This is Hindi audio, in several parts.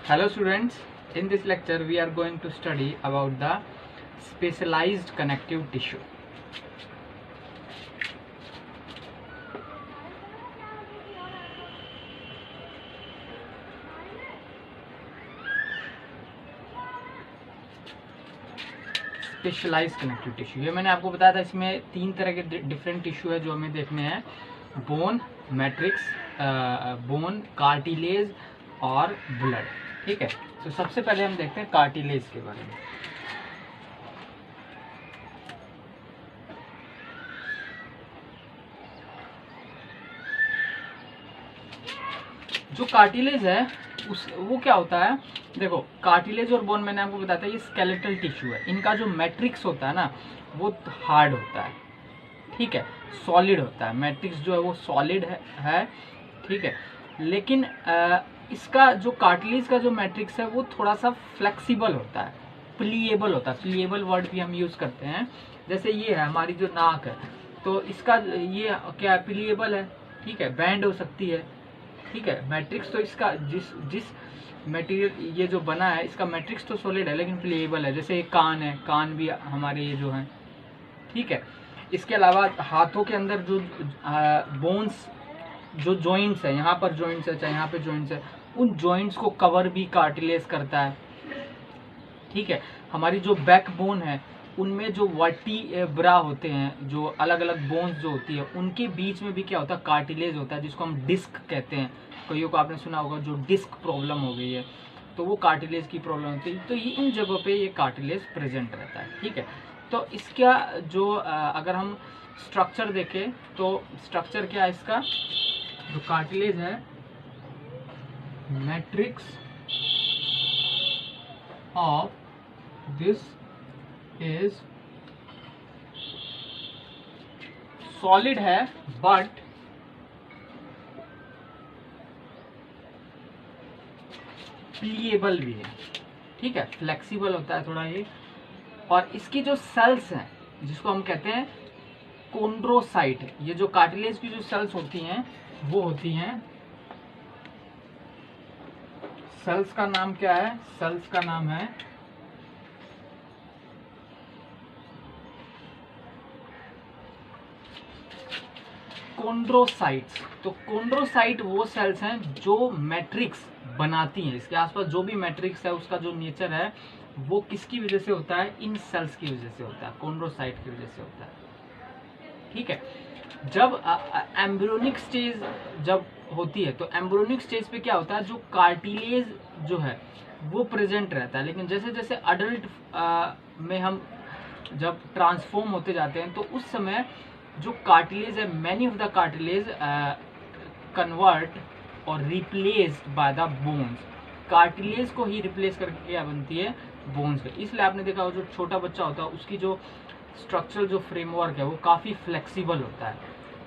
Hello students, in this lecture we are going to study about the specialized connective tissue. Specialized connective tissue, ये मैंने आपको बताया था। इसमें तीन तरह के डिफरेंट टिश्यू है जो हमें देखने हैं: बोन, मैट्रिक्स, बोन, कार्टिलेज और ब्लड। ठीक है, तो सबसे पहले हम देखते हैं कार्टिलेज के बारे में। जो कार्टिलेज है वो क्या होता है, देखो कार्टिलेज और बोन मैंने आपको बताया था ये स्केलेटल टिश्यू है। इनका जो मैट्रिक्स होता है ना वो हार्ड होता है, ठीक है, सॉलिड होता है। मैट्रिक्स जो है वो सॉलिड है, ठीक है। लेकिन इसका जो कार्टिलेज का जो मैट्रिक्स है वो थोड़ा सा फ्लेक्सिबल होता है, प्लीएबल होता है। प्लीएबल वर्ड भी हम यूज करते हैं। जैसे ये है हमारी जो नाक है, तो इसका ये क्या है, प्लीएबल है, ठीक है, बैंड हो सकती है, ठीक है। मैट्रिक्स तो इसका जिस मटेरियल ये जो बना है इसका मैट्रिक्स तो सॉलिड है लेकिन प्लीएबल है। जैसे एक कान है, कान भी हमारे ये जो है, ठीक है। इसके अलावा हाथों के अंदर जो बोन्स, जो जॉइंट्स है, यहाँ पर जॉइंट्स है चाहे यहाँ पे जॉइंट्स है, उन जॉइंट्स को कवर भी कार्टिलेज करता है, ठीक है। हमारी जो बैक बोन है उनमें जो वर्टिब्रा होते हैं, जो अलग अलग बोन्स जो होती है उनके बीच में भी क्या होता है, कार्टिलेज होता है, जिसको हम डिस्क कहते हैं। कईयों को आपने सुना होगा जो डिस्क प्रॉब्लम हो गई है तो वो कार्टिलेज की प्रॉब्लम होती है, तो ये इन जगहों पे ये कार्टिलेज प्रेजेंट रहता है, ठीक है। तो इसका जो अगर हम स्ट्रक्चर देखें तो स्ट्रक्चर क्या है इसका, जो कार्टिलेज है, matrix of this is solid है बट प्लीएबल भी है, ठीक है, फ्लेक्सिबल होता है थोड़ा ये। और इसकी जो सेल्स हैं जिसको हम कहते हैं कोंड्रोसाइट, ये जो कार्टिलेज की जो सेल्स होती हैं वो होती हैं, सेल्स का नाम क्या है, सेल्स का नाम है कोंड्रोसाइट्स। तो कोंड्रोसाइट वो सेल्स हैं जो मैट्रिक्स बनाती हैं। इसके आसपास जो भी मैट्रिक्स है उसका जो नेचर है वो किसकी वजह से होता है, इन सेल्स की वजह से होता है, कोंड्रोसाइट की वजह से होता है, ठीक है। जब एम्ब्रियोनिक स्टेज जब होती है तो एम्ब्रियोनिक स्टेज पे क्या होता है, जो कार्टिलेज जो है वो प्रेजेंट रहता है। लेकिन जैसे जैसे अडल्ट में हम जब ट्रांसफॉर्म होते जाते हैं तो उस समय जो कार्टिलेज है, many of the cartilage convert और replaced by the bones. Cartilage को ही रिप्लेस करके क्या बनती है, बोन्स पे। इसलिए आपने देखा हो जो छोटा बच्चा होता है उसकी जो स्ट्रक्चरल जो फ्रेमवर्क है वो काफी फ्लेक्सिबल होता है,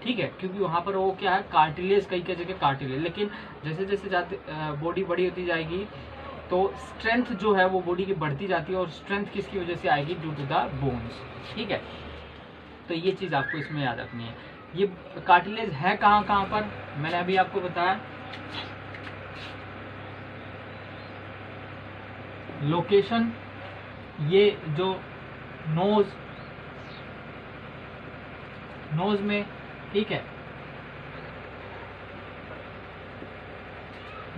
ठीक है, क्योंकि वहां पर वो क्या है, कार्टिलेज कई कई जगह कार्टिलेज। लेकिन जैसे जैसे जाते बॉडी बड़ी होती जाएगी तो स्ट्रेंथ जो है वो बॉडी की बढ़ती जाती है, और स्ट्रेंथ किसकी वजह से आएगी, ड्यू टू द बोन्स, ठीक है। तो ये चीज आपको इसमें याद रखनी है। ये कार्टिलेज है कहाँ कहाँ पर, मैंने अभी आपको बताया। लोकेशन, ये जो नोज में, ठीक है,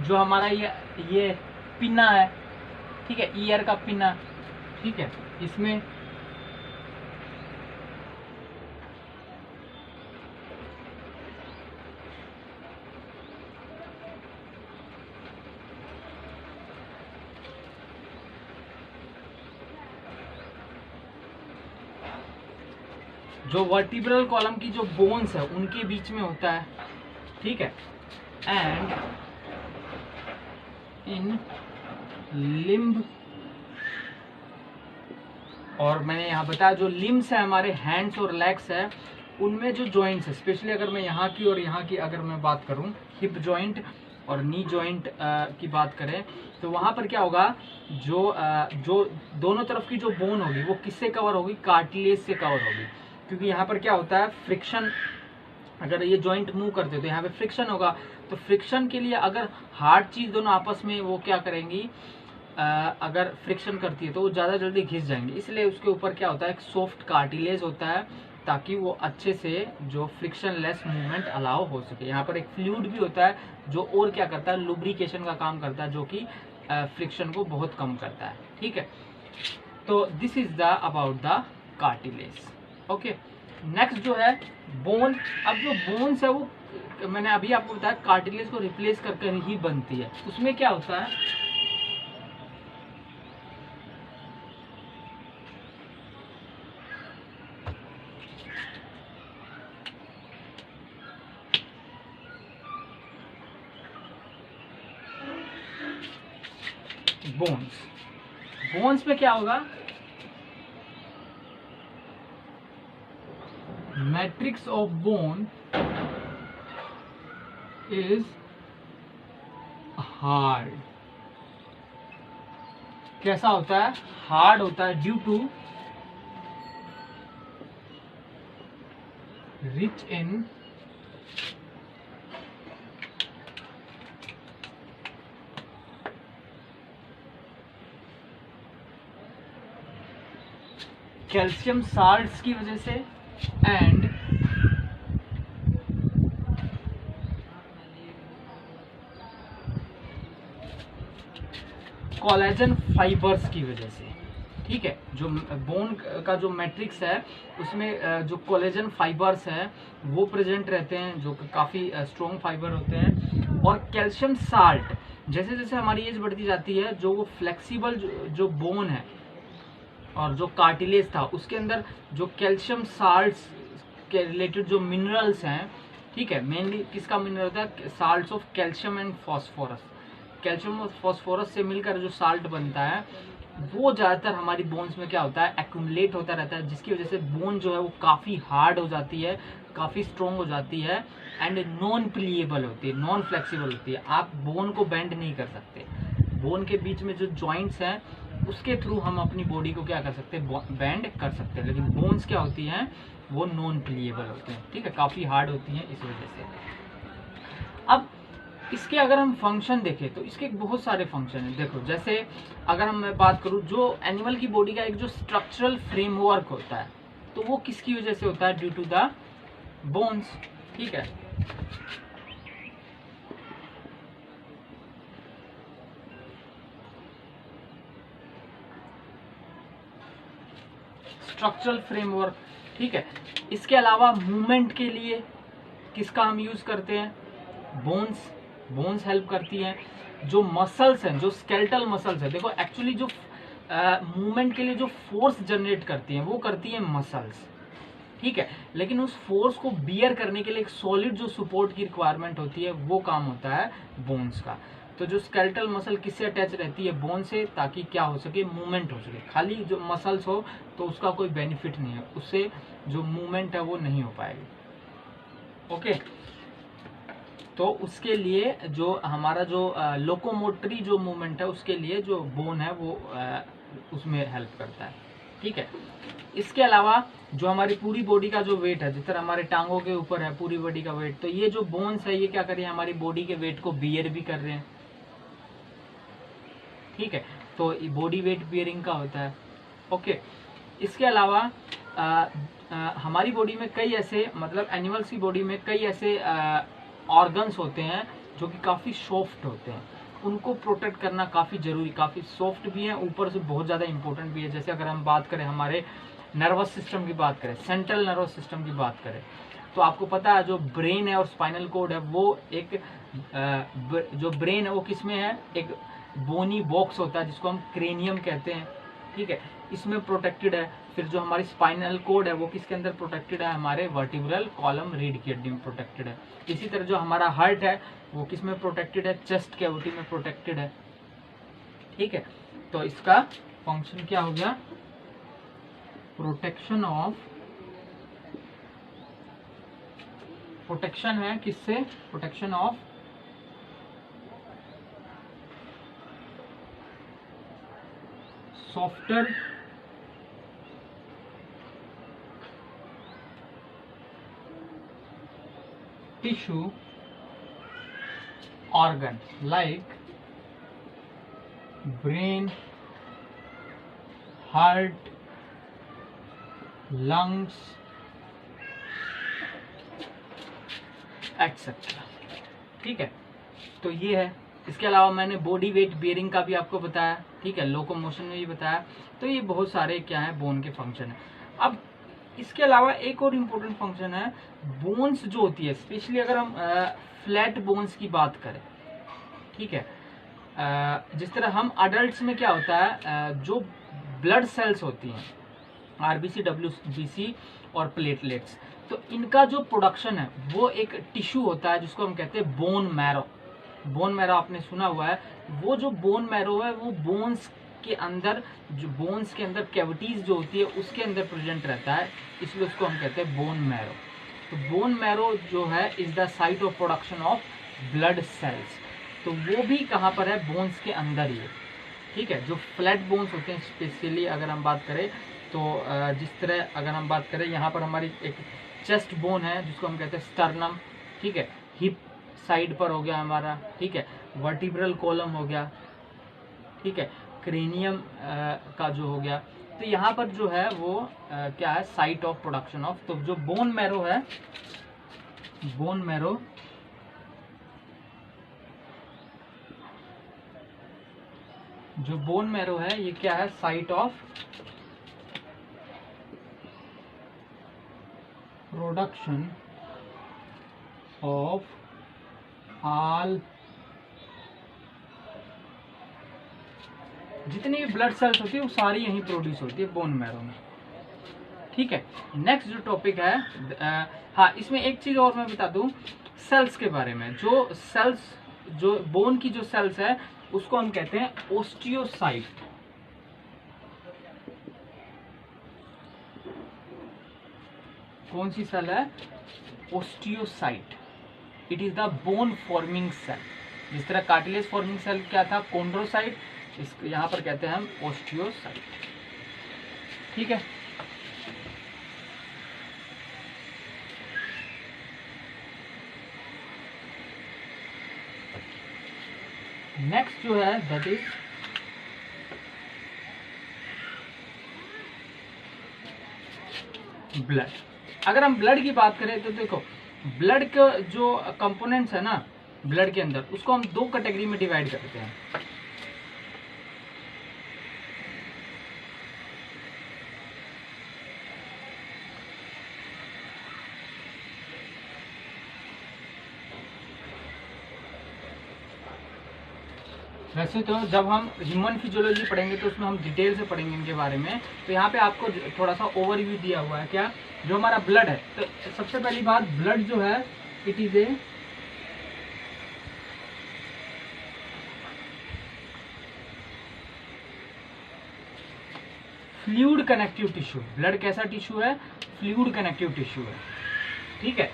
जो हमारा ये पिन्ना है, ठीक है, ईयर का पिन्ना, ठीक है, इसमें जो वर्टिब्रल कॉलम की जो बोन्स है उनके बीच में होता है, ठीक है। एंड इन लिम्ब, और मैंने यहाँ बताया जो लिम्स है हमारे हैंड्स और लेग्स है उनमें जो जॉइंट्स है, स्पेशली अगर मैं यहाँ की और यहाँ की अगर मैं बात करूँ, हिप जॉइंट और नी जॉइंट की बात करें तो वहाँ पर क्या होगा, जो दोनों तरफ की जो बोन होगी वो किससे कवर होगी, कार्टिलेज से कवर होगी। क्योंकि यहाँ पर क्या होता है, फ्रिक्शन अगर ये जॉइंट मूव करते हो तो यहाँ पे फ्रिक्शन होगा। तो फ्रिक्शन के लिए अगर हार्ड चीज दोनों आपस में वो क्या करेंगी, अगर फ्रिक्शन करती है तो वो ज़्यादा जल्दी घिस जाएंगे, इसलिए उसके ऊपर क्या होता है, एक सॉफ्ट कार्टिलेज होता है, ताकि वो अच्छे से जो फ्रिक्शन लेस मूवमेंट अलाउ हो सके। यहाँ पर एक फ्लूइड भी होता है जो और क्या करता है, लुब्रिकेशन का काम करता है, जो कि फ्रिक्शन को बहुत कम करता है। ठीक है, तो this is the about the cartilage. Okay, next जो है बोन। अब जो बोन्स है वो मैंने अभी आपको बताया कार्टिलेज को रिप्लेस करके ही बनती है। उसमें क्या होता है, बोन्स। बोन्स में क्या होगा, matrix of bone is hard. कैसा होता है, हार्ड होता है, due to rich in calcium salts की वजह से एंड कोलेजन फाइबर्स की वजह से। ठीक है, जो बोन का जो मैट्रिक्स है उसमें जो कोलेजन फाइबर्स हैं वो प्रेजेंट रहते हैं, जो काफ़ी स्ट्रॉन्ग फाइबर होते हैं। और कैल्शियम साल्ट, जैसे जैसे हमारी एज बढ़ती जाती है, जो वो फ्लेक्सिबल जो बोन है और जो कार्टिलेज था उसके अंदर जो कैल्शियम साल्ट्स के रिलेटेड जो मिनरल्स हैं, ठीक है, मेनली किसका मिनरल होता है, salts of calcium and phosphorus. Calcium और फॉस्फोरस से मिलकर जो साल्ट बनता है वो ज़्यादातर हमारी बोन्स में क्या होता है, एक्यूमुलेट होता रहता है, जिसकी वजह से बोन जो है वो काफ़ी हार्ड हो जाती है, काफ़ी स्ट्रॉन्ग हो जाती है एंड नॉन प्लीएबल होती है, नॉन फ्लेक्सिबल होती है। आप बोन को बेंड नहीं कर सकते। बोन के बीच में जो जॉइंट्स हैं उसके थ्रू हम अपनी बॉडी को क्या कर सकते हैं, बेंड कर सकते हैं, लेकिन बोन्स क्या होती हैं, वो नॉन प्लीएबल होते हैं। ठीक है, काफ़ी हार्ड होती हैं इस वजह से। अब इसके अगर हम फंक्शन देखें तो इसके बहुत सारे फंक्शन हैं। देखो, जैसे अगर हम मैं बात करूं, जो एनिमल की बॉडी का एक जो स्ट्रक्चरल फ्रेमवर्क होता है तो वो किसकी वजह से होता है, ड्यू टू द बोन्स। ठीक है, स्ट्रक्चरल फ्रेमवर्क। ठीक है, इसके अलावा मूवमेंट के लिए किसका हम यूज करते हैं, बोन्स। बोन्स हेल्प करती हैं। जो मसल्स हैं, जो स्केलेटल मसल्स है, देखो एक्चुअली जो मूवमेंट के लिए जो फोर्स जनरेट करती हैं वो करती हैं मसल्स। ठीक है, लेकिन उस फोर्स को बियर करने के लिए एक सॉलिड जो सपोर्ट की रिक्वायरमेंट होती है वो काम होता है बोन्स का। तो जो स्केलेटल मसल किससे अटैच रहती है, बोन से, ताकि क्या हो सके, मूवमेंट हो सके। खाली जो मसल्स हो तो उसका कोई बेनिफिट नहीं है, उससे जो मूवमेंट है वो नहीं हो पाएगी। ओके, तो उसके लिए जो हमारा जो लोकोमोटरी जो मूवमेंट है उसके लिए जो बोन है वो उसमें हेल्प करता है। ठीक है, इसके अलावा जो हमारी पूरी बॉडी का जो वेट है, जिस तरह हमारे टांगों के ऊपर है पूरी बॉडी का वेट, तो ये जो बोन्स है ये क्या कर रही है, हमारी बॉडी के वेट को बियर भी कर रहे हैं। ठीक है, तो बॉडी वेट बियरिंग का होता है। ओके, इसके अलावा हमारी बॉडी में कई ऐसे, मतलब एनिमल्स की बॉडी में कई ऐसे ऑर्गन्स होते हैं जो कि काफ़ी सॉफ्ट होते हैं, उनको प्रोटेक्ट करना काफ़ी ज़रूरी, काफ़ी सॉफ्ट भी है, ऊपर से बहुत ज़्यादा इंपॉर्टेंट भी है। जैसे अगर हम बात करें हमारे नर्वस सिस्टम की बात करें, सेंट्रल नर्वस सिस्टम की बात करें, तो आपको पता है जो ब्रेन है और स्पाइनल कोड है वो एक जो ब्रेन है वो किस में है, एक बोनी बॉक्स होता है जिसको हम क्रेनियम कहते हैं। ठीक है, इसमें प्रोटेक्टेड है। फिर जो हमारी स्पाइनल कोड है वो किसके अंदर प्रोटेक्टेड है, हमारे वर्टिब्रल कॉलम रीढ़ की हड्डी में प्रोटेक्टेड है। इसी तरह जो हमारा हार्ट है वो किस में प्रोटेक्टेड है, चेस्ट कैविटी में प्रोटेक्टेड है। ठीक है, तो इसका फंक्शन क्या हो गया, प्रोटेक्शन ऑफ, प्रोटेक्शन है किससे, protection of softer tissue organ like brain, heart, lungs, etcetera. ठीक है, तो ये है। इसके अलावा मैंने बॉडी वेट बेयरिंग का भी आपको बताया, ठीक है, लोकोमोशन में भी बताया। तो ये बहुत सारे क्या है बोन के फंक्शन है। अब इसके अलावा एक और इम्पोर्टेंट फंक्शन है, बोन्स जो होती है, स्पेशली अगर हम फ्लैट बोन्स की बात करें, ठीक है, जिस तरह हम अडल्ट्स में क्या होता है, जो ब्लड सेल्स होती हैं, आरबीसी, डब्ल्यूबीसी और प्लेटलेट्स, तो इनका जो प्रोडक्शन है वो एक टिश्यू होता है जिसको हम कहते हैं बोन मैरो। बोन मैरो आपने सुना हुआ है। वो जो बोन मैरो है वो बोन्स के अंदर, जो बोन्स के अंदर कैविटीज जो होती है उसके अंदर प्रेजेंट रहता है, इसलिए उसको हम कहते हैं बोन मैरो। तो बोन मैरो जो है is the site of production of blood sales. तो वो भी कहाँ पर है, बोन्स के अंदर ही है। ठीक है, जो फ्लैट बोन्स होते हैं, स्पेशली अगर हम बात करें तो जिस तरह अगर हम बात करें, यहाँ पर हमारी एक चेस्ट बोन है जिसको हम कहते हैं स्टर्नम, ठीक है, हिप साइड पर हो गया हमारा, ठीक है, वर्टिब्रल कॉलम हो गया, ठीक है, क्रेनियम का जो हो गया। तो यहाँ पर जो है वो क्या है, साइट ऑफ प्रोडक्शन ऑफ। तो जो बोन मैरो है, बोन मैरो जो बोन मैरो है ये क्या है, site of production of all, जितनी भी ब्लड सेल्स होती है वो सारी यहीं प्रोड्यूस होती है बोन मैरो में। ठीक है, नेक्स्ट जो टॉपिक है, हाँ, इसमें एक चीज और मैं बता दूं सेल्स के बारे में। जो सेल्स, जो बोन की जो सेल्स है उसको हम कहते हैं ओस्टियोसाइट। कौन सी सेल है, osteocyte. It is the bone forming cell. जिस तरह कार्टिलेज फॉर्मिंग सेल क्या था, कोंड्रोसाइट, इसको यहाँ पर कहते हैं हम ओस्टियोसाइट। ठीक है, नेक्स्ट जो है दैट इज ब्लड। अगर हम ब्लड की बात करें तो देखो, ब्लड के जो कंपोनेंट्स है ना ब्लड के अंदर, उसको हम दो कैटेगरी में डिवाइड करते हैं। वैसे तो जब हम ह्यूमन फिजियोलॉजी पढ़ेंगे तो उसमें हम डिटेल से पढ़ेंगे इनके बारे में। तो यहाँ पे आपको थोड़ा सा ओवरव्यू दिया हुआ है, क्या, जो हमारा ब्लड है। तो सबसे पहली बात, ब्लड जो है it is a fluid connective tissue. Blood कैसा टिश्यू है, फ्लूइड कनेक्टिव टिश्यू है। ठीक है,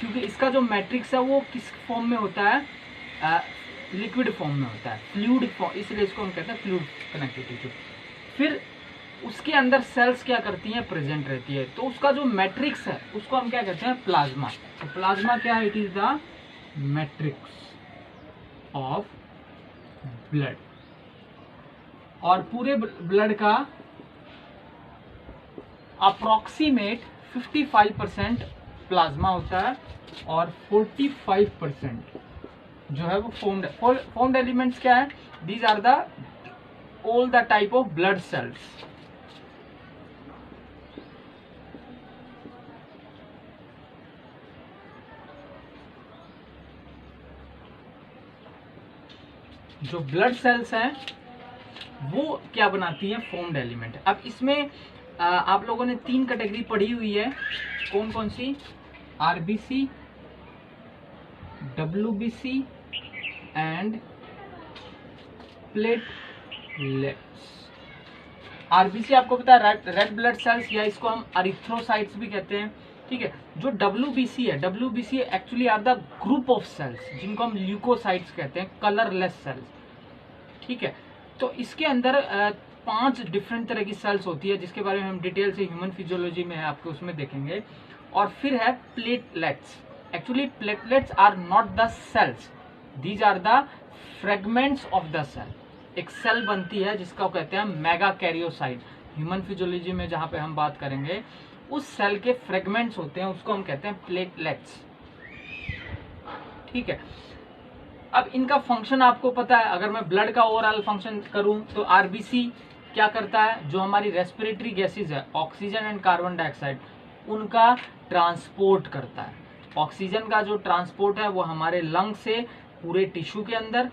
क्योंकि इसका जो मैट्रिक्स है वो किस फॉर्म में होता है, लिक्विड फॉर्म में होता है, फ्लूइड फॉर्म, इसलिए इसको हम कहते हैं फ्लूइड कनेक्टिव टिश्यू। फिर उसके अंदर सेल्स क्या करती हैं, प्रेजेंट रहती है। तो उसका जो मैट्रिक्स है उसको हम क्या कहते हैं, प्लाज्मा। तो प्लाज्मा क्या है, it is the matrix of blood. और पूरे ब्लड का अप्रोक्सीमेट 55% प्लाज्मा होता है और 45% जो है वो फॉर्म्ड एलिमेंट्स क्या है, these are the all the type of blood cells. जो ब्लड सेल्स हैं वो क्या बनाती है, फॉर्म्ड एलिमेंट। अब इसमें आप लोगों ने 3 कैटेगरी पढ़ी हुई है, कौन कौन सी, RBC, WBC and platelets. RBC आपको पता है, रेड ब्लड सेल्स, या इसको हम अरिथ्रोसाइट्स भी कहते हैं। ठीक है, जो डब्ल्यूबीसी है, WBC actually are the group of cells जिनको हम ल्यूकोसाइट्स कहते हैं, कलरलेस सेल्स। ठीक है, तो इसके अंदर 5 डिफरेंट तरह की सेल्स होती है, जिसके बारे में हम डिटेल से ह्यूमन फिजियोलॉजी में है आपको उसमें देखेंगे। और फिर है platelets. Actually platelets are not the cells, these are the fragments of the cell. एक सेल बनती है जिसका कहते हैं मेगा कैरियोसाइट। ह्यूमन फिजियोलॉजी में जहां पे हम बात करेंगे उस सेल के फ्रेगमेंट्स होते हैं, उसको हम कहते हैं प्लेटलेट्स। ठीक है, अब इनका फंक्शन आपको पता है। अगर मैं ब्लड का ओवरऑल फंक्शन करूं तो आरबीसी क्या करता है, जो हमारी रेस्पिरेटरी गैसेज है ऑक्सीजन एंड कार्बन डाइऑक्साइड, उनका ट्रांसपोर्ट करता है। ऑक्सीजन का जो ट्रांसपोर्ट है वो हमारे लंग से पूरे टिश्यू के अंदर,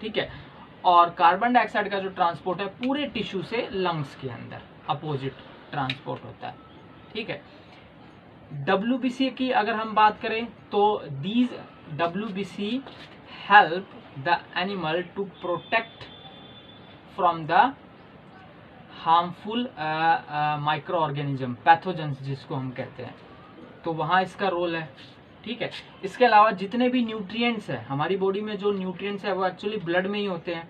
ठीक है, और कार्बन डाइऑक्साइड का जो ट्रांसपोर्ट है पूरे टिश्यू से लंग्स के अंदर, अपोजिट ट्रांसपोर्ट होता है। ठीक है, WBC की अगर हम बात करें तो these WBC help the animal to protect from the harmful microorganism, pathogens जिसको हम कहते हैं, तो वहाँ इसका रोल है। ठीक है, इसके अलावा जितने भी न्यूट्रिएंट्स है हमारी बॉडी में, जो न्यूट्रिएंट्स है वो एक्चुअली ब्लड में ही होते हैं,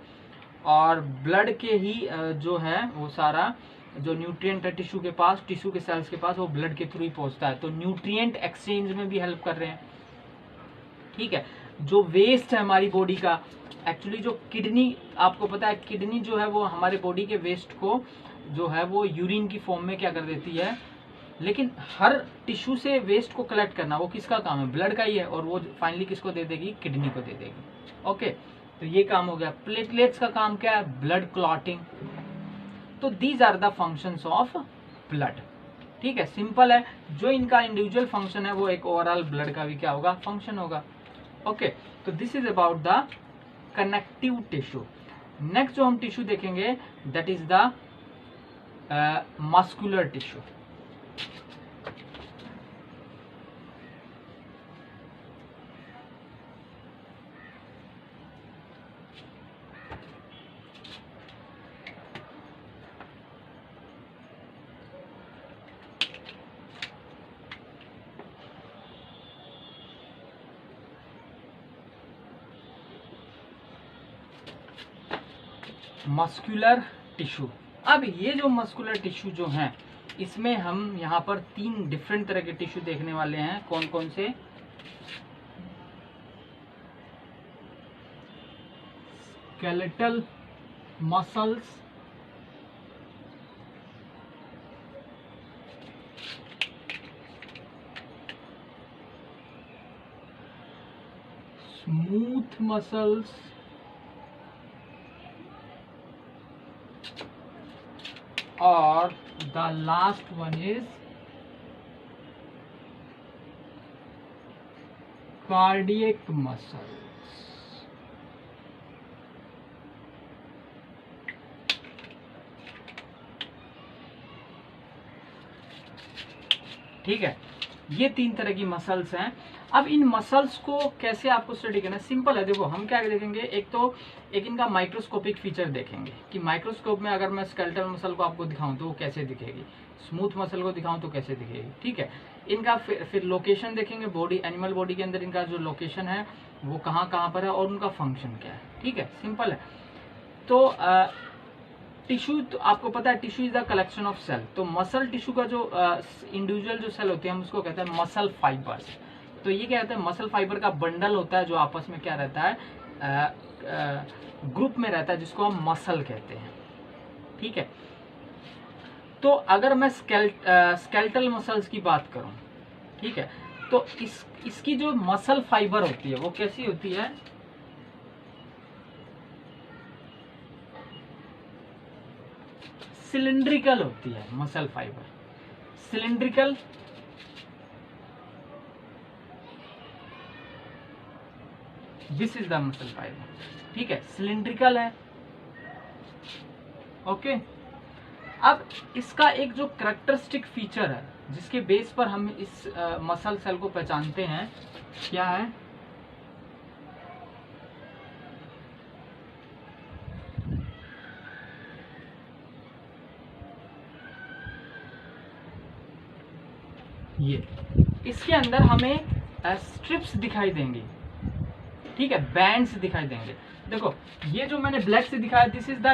और ब्लड के ही जो है वो सारा जो न्यूट्रिएंट है टिश्यू के पास, टिश्यू के सेल्स के पास, वो ब्लड के थ्रू ही पहुंचता है, तो न्यूट्रिएंट एक्सचेंज में भी हेल्प कर रहे हैं। ठीक है, जो वेस्ट है हमारी बॉडी का, एक्चुअली जो किडनी, आपको पता है किडनी जो है वो हमारे बॉडी के वेस्ट को जो है वो यूरिन की फॉर्म में क्या कर देती है, लेकिन हर टिश्यू से वेस्ट को कलेक्ट करना वो किसका काम है, ब्लड का ही है, और वो फाइनली किसको दे देगी, किडनी को दे देगी। ओके, तो ये काम हो गया। प्लेटलेट्स का काम क्या है, ब्लड क्लॉटिंग। तो these are the functions of blood. ठीक है, सिंपल है, जो इनका इंडिविजुअल फंक्शन है वो एक ओवरऑल ब्लड का भी क्या होगा, फंक्शन होगा। ओके, तो this is about the connective tissue. Next जो हम टिश्यू देखेंगे that is the muscular tissue. Muscular tissue. अब ये जो मस्कुलर टिश्यू जो है, इसमें हम यहाँ पर 3 डिफरेंट तरह के टिश्यू देखने वाले हैं। कौन कौन से, स्केलेटल मसल्स, स्मूथ मसल्स, और the last one is cardiac muscles। ठीक है, ये 3 तरह की मसल्स हैं। अब इन मसल्स को कैसे आपको स्टडी करना है, सिंपल है। देखो हम क्या देखेंगे, एक इनका माइक्रोस्कोपिक फीचर देखेंगे कि माइक्रोस्कोप में अगर मैं स्केलेटल मसल को आपको दिखाऊं तो वो कैसे दिखेगी, स्मूथ मसल को दिखाऊं तो कैसे दिखेगी। ठीक है, इनका फिर लोकेशन देखेंगे, बॉडी, एनिमल बॉडी के अंदर इनका जो लोकेशन है वो कहाँ कहाँ पर है और उनका फंक्शन क्या है। ठीक है, सिंपल है। तो टिश्यू, तो आपको पता है tissue is the collection of cell. तो मसल टिश्यू का जो इंडिविजुअल जो सेल होते हैं हम उसको कहते हैं मसल फाइबर्स। तो ये क्या कहते हैं, मसल फाइबर का बंडल होता है जो आपस में क्या रहता है, ग्रुप में रहता है, जिसको हम मसल कहते हैं। ठीक है, तो अगर मैं स्केलेटल मसल्स की बात करूं, ठीक है, तो इसकी जो मसल फाइबर होती है वो कैसी होती है, सिलिंड्रिकल होती है। Muscle fibre cylindrical, this is the muscle fibre. ठीक है, सिलिंड्रिकल है। ओके, अब इसका एक जो कैरेक्टरिस्टिक फीचर है जिसके बेस पर हम इस मसल सेल को पहचानते हैं, क्या है, ये इसके अंदर हमें स्ट्रिप्स दिखाई देंगी। ठीक है, बैंड्स दिखाई देंगे। देखो ये जो मैंने ब्लैक से दिखाया, दिस इज द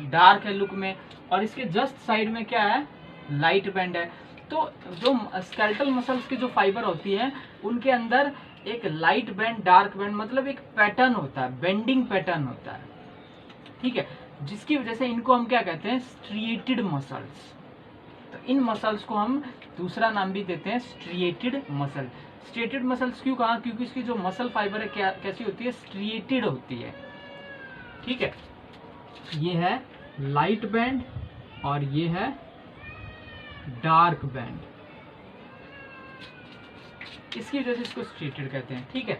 डार्क है लुक में, और इसके जस्ट साइड में क्या है, लाइट बैंड है। तो जो स्केलेटल मसल्स की जो फाइबर होती है उनके अंदर एक लाइट बैंड, डार्क बैंड, मतलब एक पैटर्न होता है, बेंडिंग पैटर्न होता है, ठीक है, जिसकी वजह से इनको हम क्या कहते हैं, स्ट्रिएटेड मसल्स। तो इन मसल्स को हम दूसरा नाम भी देते हैं स्ट्रिएटेड मसल। स्ट्रिएटेड मसल्स क्यों कहा, क्योंकि इसकी जो मसल फाइबर है क्या कैसी होती है, स्ट्रिएटेड होती है, ठीक है। ये है लाइट बैंड और ये है डार्क बैंड, इसकी वजह से इसको स्ट्रिएटेड कहते हैं, ठीक है।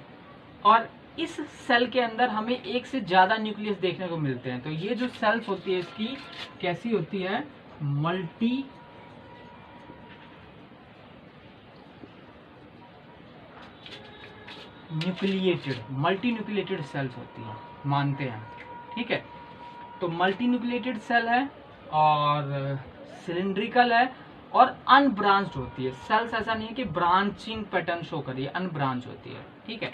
और इस सेल के अंदर हमें एक से ज्यादा न्यूक्लियस देखने को मिलते हैं। तो ये जो सेल्स होती है इसकी कैसी होती है, मल्टी न्यूक्लिएटेड सेल्स होती है, मानते हैं, ठीक है। तो मल्टी न्यूक्लिएटेड सेल है और सिलिंड्रिकल है और अनब्रांच्ड होती है। सेल्स ऐसा नहीं है कि ब्रांचिंग पैटर्न शो करिए, अनब्रांच होती है, ठीक है।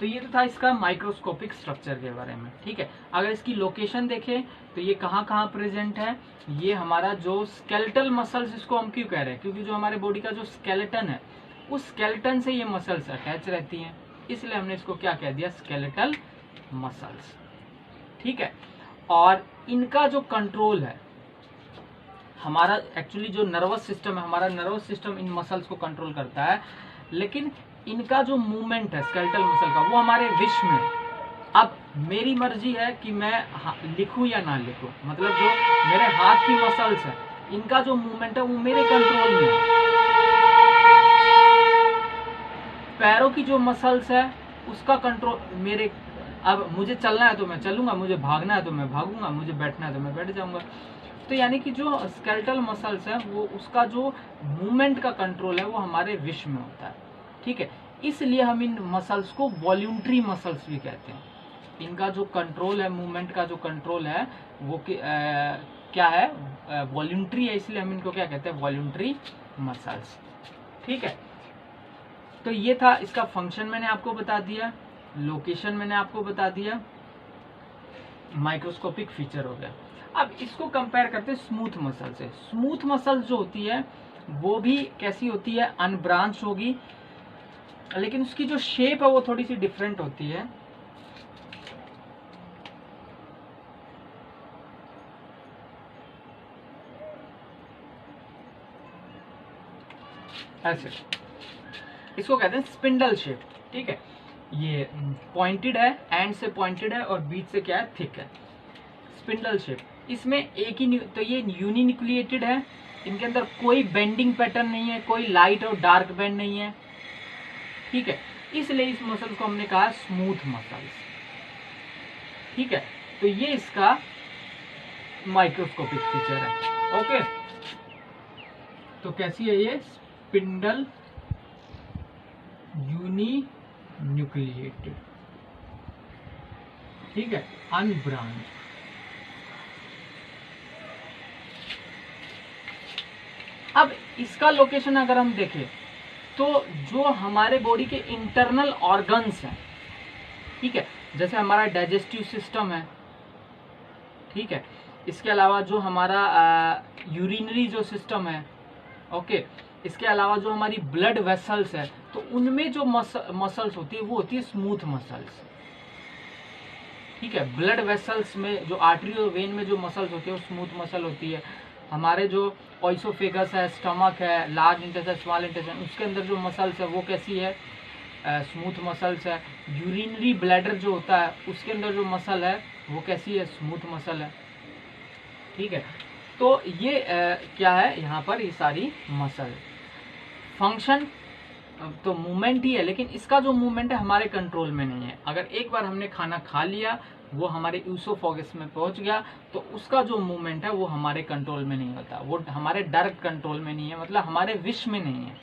तो ये तो था इसका माइक्रोस्कोपिक स्ट्रक्चर के बारे में, ठीक है। अगर इसकी लोकेशन देखें तो ये कहाँ कहाँ प्रेजेंट है, ये हमारा जो स्केलेटल मसल्स, इसको हम क्यों कह रहे हैं, क्योंकि जो हमारे बॉडी का जो स्केलेटन है उस स्केलेटन से ये मसल्स अटैच रहती हैं, इसलिए हमने इसको क्या कह दिया, स्केलेटल मसल्स, ठीक है। और इनका जो कंट्रोल है, हमारा एक्चुअली जो नर्वस सिस्टम है, हमारा नर्वस सिस्टम इन मसल्स को कंट्रोल करता है, लेकिन इनका जो मूवमेंट है स्केलेटल मसल का वो हमारे विश में है। अब मेरी मर्जी है कि मैं लिखूं या ना लिखूं, मतलब जो मेरे हाथ की मसल्स है इनका जो मूवमेंट है वो मेरे कंट्रोल में है। पैरों की जो मसल्स है उसका कंट्रोल मेरे, अब मुझे चलना है तो मैं चलूंगा, मुझे भागना है तो मैं भागूंगा, मुझे बैठना है तो मैं बैठ जाऊंगा। तो यानी कि जो स्केलेटल मसल्स है वो उसका जो मूवमेंट का कंट्रोल है वो हमारे विश में होता है, ठीक है। इसलिए हम इन मसल्स को वॉल्यूंटरी मसल्स भी कहते हैं। इनका जो कंट्रोल है, मूवमेंट का जो कंट्रोल है वो क्या है, वॉल्यूंटरी है, इसलिए हम इनको क्या कहते हैं, वॉल्यूंटरी मसल्स, ठीक है। तो ये था इसका फंक्शन, मैंने आपको बता दिया, लोकेशन मैंने आपको बता दिया, माइक्रोस्कोपिक फीचर हो गया। अब इसको कंपेयर करते हैं स्मूथ मसल से। स्मूथ मसल जो होती है वो भी कैसी होती है, अनब्रांच होगी, लेकिन उसकी जो शेप है वो थोड़ी सी डिफरेंट होती है। ऐसे इसको कहते हैं स्पिंडल शेप, ठीक है। ये पॉइंटेड है, एंड से पॉइंटेड है और बीच से क्या है, थिक है, स्पिंडल शेप। इसमें एक ही, तो ये यूनिन्यूक्लिएटेड है, इनके अंदर कोई बेंडिंग पैटर्न नहीं है, कोई लाइट और डार्क बैंड नहीं है, ठीक है। इसलिए इस मसल को हमने कहा स्मूथ मसल्स, ठीक है। तो ये इसका माइक्रोस्कोपिक फीचर है, ओके। तो कैसी है ये, स्पिंडल यूनिन्यूक्लिएटेड, ठीक है, अनब्रांच। अब इसका लोकेशन अगर हम देखें तो जो हमारे बॉडी के इंटरनल ऑर्गन्स हैं, ठीक है, जैसे हमारा डाइजेस्टिव सिस्टम है, ठीक है, इसके अलावा जो हमारा यूरिनरी जो सिस्टम है, ओके, इसके अलावा जो हमारी ब्लड वेसल्स है, तो उनमें जो मसल्स होती है वो होती है स्मूथ मसल्स, ठीक है। ब्लड वेसल्स में जो आर्टरी और वेन में जो मसल्स होती है वो स्मूथ मसल होती है। हमारे जो ऑइसोफेगस है, स्टमक है, लार्ज इंटेस्टाइन, स्मॉल इंटेस्टाइन, उसके अंदर जो मसल्स है वो कैसी है, स्मूथ मसल्स है। यूरिनरी ब्लैडर जो होता है उसके अंदर जो मसल है वो कैसी है, स्मूथ मसल है, ठीक है। तो ये क्या है यहाँ पर, ये सारी मसल फंक्शन तो मूवमेंट ही है, लेकिन इसका जो मूवमेंट है हमारे कंट्रोल में नहीं है। अगर एक बार हमने खाना खा लिया, वो हमारे यूसोफेगस में पहुंच गया, तो उसका जो मूवमेंट है वो हमारे कंट्रोल में नहीं होता, वो हमारे डायरेक्ट कंट्रोल में नहीं है, मतलब हमारे विश में नहीं है,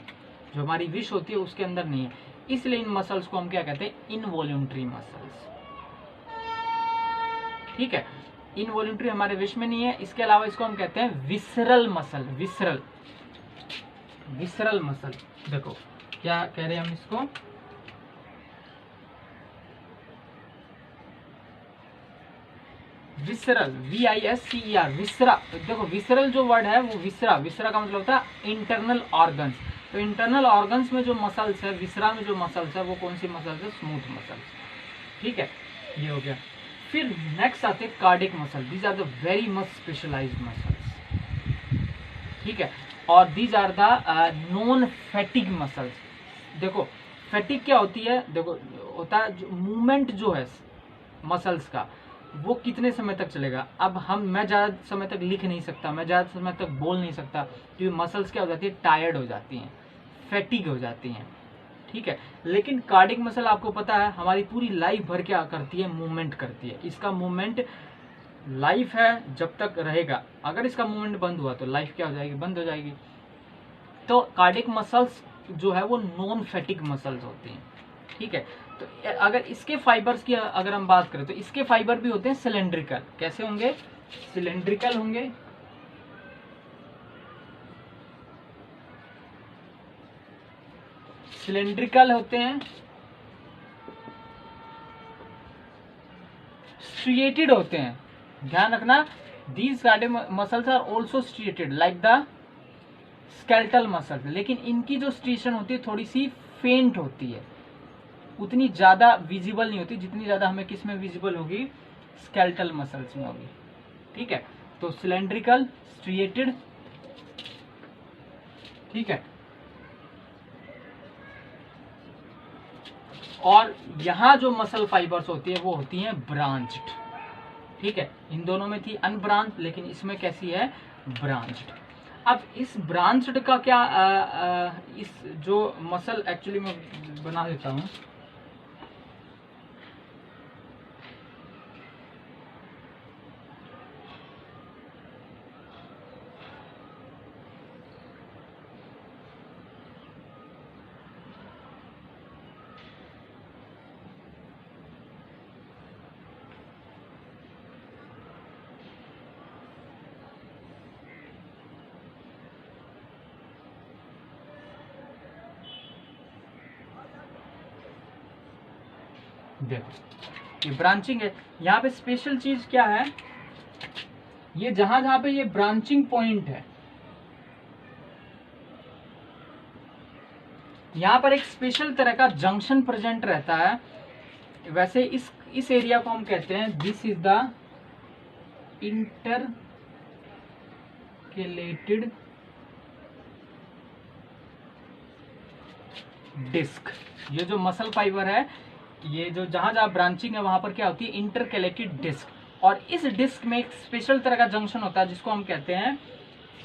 जो हमारी विश होती है उसके अंदर नहीं है। इसलिए इन मसल्स को हम क्या कहते हैं, इनवॉल्यूंटरी मसल्स, ठीक है। इनवॉल्यूंटरी हमारे विश में नहीं है। इसके अलावा इसको हम कहते हैं विसरल मसल, विसरल मसल। देखो क्या कह रहे हैं हम इसको, विसरल, VISCER, विसरा। देखो विसरल जो वर्ड है वो विसरा, विसरा का मतलब होता है इंटरनल ऑर्गन्स। तो इंटरनल ऑर्गन्स में जो मसल्स है, विसरा में जो मसल्स है वो कौन सी मसल्स है? Smooth muscles. ठीक है, ये हो गया। फिर नेक्स्ट आते हैं cardiac muscle. These are the very much specialized muscles. ठीक है, और these are the non fatigue muscles. देखो फैटिग क्या होती है? देखो होता है जो मूवमेंट जो है मसल्स का वो कितने समय तक चलेगा। अब मैं ज़्यादा समय तक लिख नहीं सकता, मैं ज़्यादा समय तक बोल नहीं सकता, क्योंकि मसल्स क्या हो जाती है? टायर्ड हो जाती हैं, फैटिग हो जाती हैं। ठीक है, लेकिन कार्डिक मसल आपको पता है हमारी पूरी लाइफ भर क्या करती है? मूवमेंट करती है। इसका मूवमेंट लाइफ है जब तक रहेगा, अगर इसका मूवमेंट बंद हुआ तो लाइफ क्या हो जाएगी? बंद हो जाएगी। तो कार्डिक मसल्स जो है वो नॉन फैटिक मसल्स होती हैं। ठीक है, तो अगर इसके फाइबर्स की अगर हम बात करें तो इसके फाइबर भी होते हैं सिलेंड्रिकल। कैसे होंगे? सिलेंड्रिकल होंगे। सिलेंड्रिकल होते हैं, स्ट्रिएटेड होते हैं। ध्यान रखना, these cardiac muscles are also striated like the skeletal muscle. लेकिन इनकी जो स्ट्रिएशन होती है थोड़ी सी फेंट होती है, उतनी ज्यादा विजिबल नहीं होती जितनी ज्यादा हमें किस में विजिबल होगी? स्केलेटल मसल्स में होगी। ठीक है, तो सिलेंड्रिकल, स्ट्रिएटेड। ठीक है, और यहां जो मसल फाइबर्स होती है वो होती हैं ब्रांच्ड। ठीक है, इन दोनों में थी अनब्रांच, लेकिन इसमें कैसी है? ब्रांच्ड। अब इस ब्रांच्ड का क्या इस जो मसल एक्चुअली मैं बना देता हूं। देखो ये ब्रांचिंग है। यहाँ पे स्पेशल चीज क्या है? ये जहां जहां पे ये ब्रांचिंग पॉइंट है, यहाँ पर एक स्पेशल तरह का जंक्शन प्रेजेंट रहता है। वैसे इस एरिया को हम कहते हैं दिस इज द इंटरकेलेटेड डिस्क। ये जो मसल फाइबर है, ये जो जहां जहां ब्रांचिंग है वहां पर क्या होती है? इंटरकेलेटेड डिस्क। और इस डिस्क में एक स्पेशल तरह का जंक्शन होता है जिसको हम कहते हैं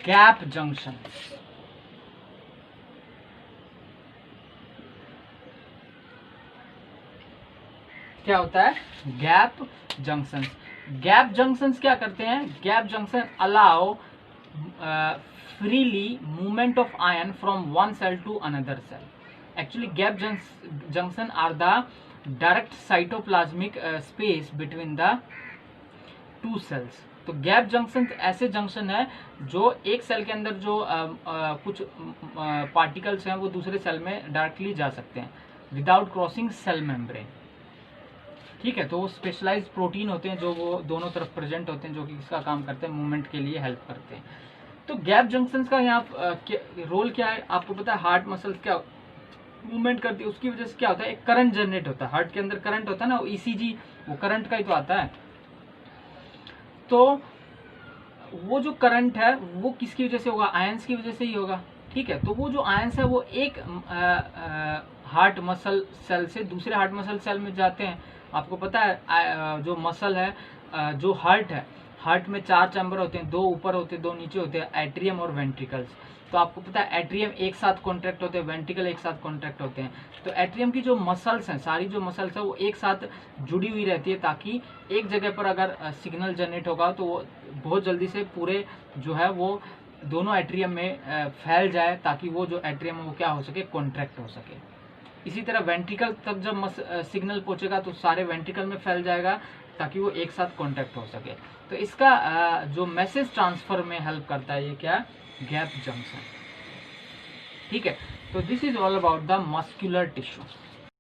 गैप जंक्शन। क्या होता है? Gap junction. गैप जंक्शन क्या करते हैं? Gap junction allow freely movement of ion from one cell to another cell. Actually gap junction are the direct cytoplasmic space between the two cells. तो गैप जंक्शन ऐसे जंक्शन है जो एक सेल के अंदर जो कुछ पार्टिकल्स हैं वो दूसरे सेल में डायरेक्टली जा सकते हैं विदाउट क्रॉसिंग सेल मेम्ब्रेन। ठीक है, तो वो स्पेशलाइज्ड प्रोटीन होते हैं जो वो दोनों तरफ प्रेजेंट होते हैं, जो कि इसका काम करते हैं, मूवमेंट के लिए हेल्प करते हैं। तो गैप जंक्शंस का यहाँ रोल क्या है? आपको पता है हार्ट मसल्स क्या मूवमेंट करती है, उसकी वजह से क्या होता है? एक करंट जनरेट होता है। हार्ट के अंदर करंट होता है ना, ECG वो करंट का ही तो आता है। तो वो जो करंट है वो किसकी वजह से होगा? आयंस की वजह से ही होगा। ठीक है, तो वो जो आयंस है वो एक हार्ट मसल सेल से दूसरे हार्ट मसल सेल में जाते हैं। आपको पता है जो मसल है, जो हार्ट है, हार्ट में 4 चैम्बर होते हैं, 2 ऊपर होते हैं, 2 नीचे होते हैं, एट्रियम और वेंट्रिकल्स। तो आपको पता है एट्रियम एक साथ कॉन्ट्रैक्ट होते हैं, वेंट्रिकल एक साथ कॉन्ट्रैक्ट होते हैं। तो एट्रियम की जो मसल्स हैं, सारी जो मसल्स है वो एक साथ जुड़ी हुई रहती है, ताकि एक जगह पर अगर सिग्नल जनरेट होगा तो वो बहुत जल्दी से पूरे जो है वो दोनों एट्रियम में फैल जाए, ताकि वो जो एट्रियम है वो क्या हो सके? कॉन्ट्रैक्ट हो सके। इसी तरह वेंट्रिकल तक जब सिग्नल पहुंचेगा तो सारे वेंट्रिकल में फैल जाएगा, ताकि वो एक साथ कॉन्टैक्ट हो सके। तो इसका जो मैसेज ट्रांसफर में हेल्प करता है, ये क्या? Gap junction. ठीक है, तो this is all about the muscular tissue.